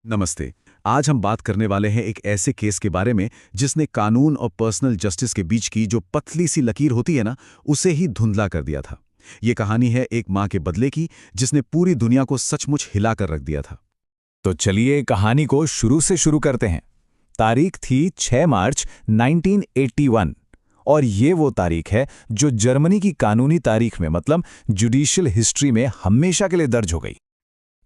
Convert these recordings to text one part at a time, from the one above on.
नमस्ते। आज हम बात करने वाले हैं एक ऐसे केस के बारे में जिसने कानून और पर्सनल जस्टिस के बीच की जो पतली सी लकीर होती है ना, उसे ही धुंधला कर दिया था। ये कहानी है एक माँ के बदले की जिसने पूरी दुनिया को सचमुच हिला कर रख दिया था। तो चलिए कहानी को शुरू से शुरू करते हैं। तारीख थी 6 मार्च 1981 और ये वो तारीख है जो जर्मनी की कानूनी तारीख में मतलब जुडिशियल हिस्ट्री में हमेशा के लिए दर्ज हो गई।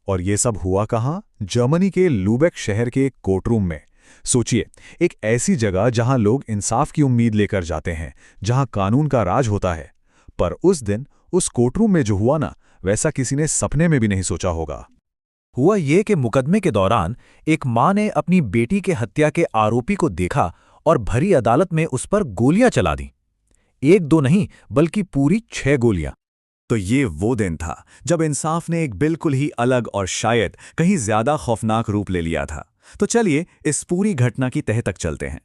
और ये सब हुआ कहाँ? जर्मनी के लूबेक शहर के एक कोर्टरूम में। सोचिए, एक ऐसी जगह जहां लोग इंसाफ की उम्मीद लेकर जाते हैं, जहां कानून का राज होता है। पर उस दिन उस कोर्टरूम में जो हुआ ना, वैसा किसी ने सपने में भी नहीं सोचा होगा। हुआ ये कि मुकदमे के दौरान एक माँ ने अपनी बेटी के हत्या के आरोपी को देखा और भरी अदालत में उस पर गोलियां चला दी। एक दो नहीं बल्कि पूरी 6 गोलियां। तो ये वो दिन था जब इंसाफ ने एक बिल्कुल ही अलग और शायद कहीं ज्यादा खौफनाक रूप ले लिया था। तो चलिए इस पूरी घटना की तह तक चलते हैं।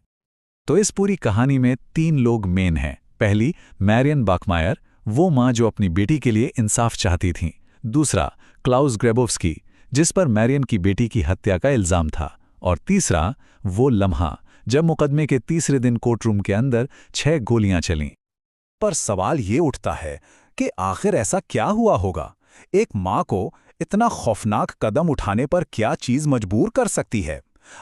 तो इस पूरी कहानी में 3 लोग मेन हैं। पहली, मैरियन बाखमायर, वो माँ जो अपनी बेटी के लिए इंसाफ चाहती थीं। दूसरा, क्लाउस ग्रेबोव्स्की, जिस पर मैरियन की बेटी की हत्या का इल्जाम था। और तीसरा, वो लम्हा जब मुकदमे के तीसरे दिन कोर्टरूम के अंदर 6 गोलियां चलीं। पर सवाल ये उठता है कि आखिर ऐसा क्या हुआ होगा? एक माँ को इतना खौफनाक कदम उठाने पर क्या चीज मजबूर कर सकती है?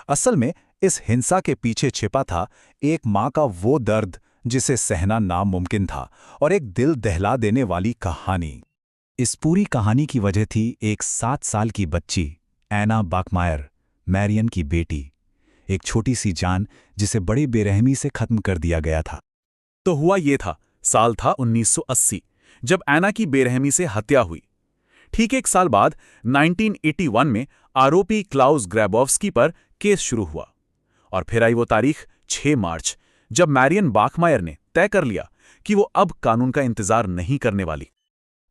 असल में इस हिंसा के पीछे छिपा था एक माँ का वो दर्द जिसे सहना नामुमकिन था, और एक दिल दहला देने वाली कहानी। इस पूरी कहानी की वजह थी एक 7 साल की बच्ची एना बाखमायर, मैरियन की बेटी। एक छोटी सी जान जिसे बड़ी बेरहमी से खत्म कर दिया गया था। तो हुआ ये था, साल था 1980 जब एना की बेरहमी से हत्या हुई। ठीक 1 साल बाद 1981 में आरोपी क्लाउस ग्रेबोव्स्की पर केस शुरू हुआ। और फिर आई वो तारीख 6 मार्च जब मैरियन बाखमायर ने तय कर लिया कि वो अब कानून का इंतजार नहीं करने वाली।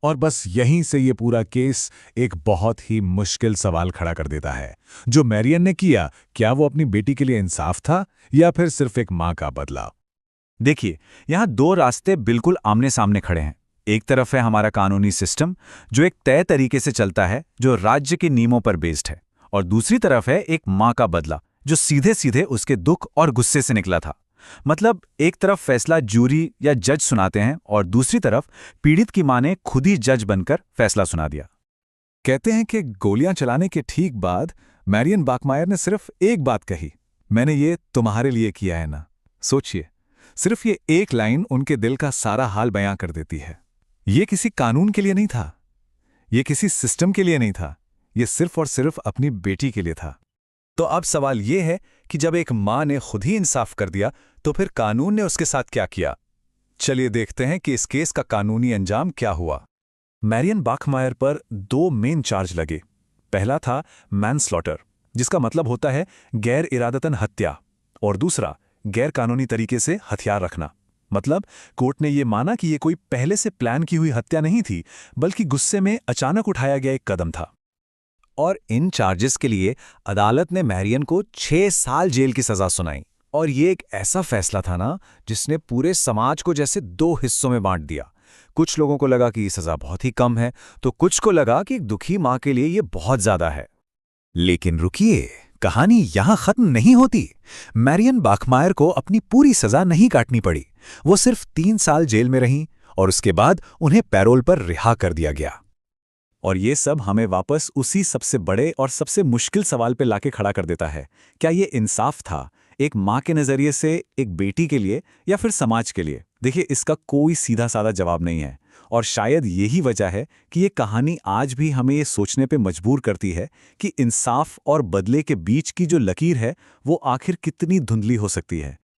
और बस यहीं से ये पूरा केस एक बहुत ही मुश्किल सवाल खड़ा कर देता है। जो मैरियन ने किया, क्या वो अपनी बेटी के लिए इंसाफ था या फिर सिर्फ एक माँ का बदला? देखिए, यहां 2 रास्ते बिल्कुल आमने सामने खड़े हैं। एक तरफ है हमारा कानूनी सिस्टम जो एक तय तरीके से चलता है, जो राज्य के नियमों पर बेस्ड है। और दूसरी तरफ है एक माँ का बदला जो सीधे सीधे उसके दुख और गुस्से से निकला था। मतलब एक तरफ फैसला जूरी या जज सुनाते हैं और दूसरी तरफ पीड़ित की मां ने खुद ही जज बनकर फैसला सुना दिया। कहते हैं कि गोलियां चलाने के ठीक बाद मैरियन बाखमायर ने सिर्फ एक बात कही, मैंने ये तुम्हारे लिए किया है ना। सोचिए, सिर्फ ये एक लाइन उनके दिल का सारा हाल बयां कर देती है। ये किसी कानून के लिए नहीं था, ये किसी सिस्टम के लिए नहीं था, ये सिर्फ और सिर्फ अपनी बेटी के लिए था। तो अब सवाल ये है कि जब एक मां ने खुद ही इंसाफ कर दिया, तो फिर कानून ने उसके साथ क्या किया? चलिए देखते हैं कि इस केस का कानूनी अंजाम क्या हुआ। मैरियन बाखमायर पर 2 मेन चार्ज लगे। पहला था मैनस्लॉटर, जिसका मतलब होता है गैर इरादतन हत्या, और दूसरा गैर कानूनी तरीके से हथियार रखना। मतलब कोर्ट ने यह माना कि यह कोई पहले से प्लान की हुई हत्या नहीं थी, बल्कि गुस्से में अचानक उठाया गया एक कदम था। और इन चार्जेस के लिए अदालत ने मैरियन को 6 साल जेल की सजा सुनाई। और ये एक ऐसा फैसला था ना जिसने पूरे समाज को जैसे 2 हिस्सों में बांट दिया। कुछ लोगों को लगा कि ये सजा बहुत ही कम है, तो कुछ को लगा कि एक दुखी मां के लिए ये बहुत ज्यादा है। लेकिन रुकिए, कहानी यहां खत्म नहीं होती। मैरियन बाखमायर को अपनी पूरी सजा नहीं काटनी पड़ी। वो सिर्फ 3 साल जेल में रहीं और उसके बाद उन्हें पैरोल पर रिहा कर दिया गया। और ये सब हमें वापस उसी सबसे बड़े और सबसे मुश्किल सवाल पे लाके खड़ा कर देता है, क्या ये इंसाफ था एक माँ के नज़रिए से एक बेटी के लिए या फिर समाज के लिए? देखिए, इसका कोई सीधा साधा जवाब नहीं है, और शायद यही वजह है कि ये कहानी आज भी हमें ये सोचने पे मजबूर करती है कि इंसाफ और बदले के बीच की जो लकीर है वो आखिर कितनी धुंधली हो सकती है।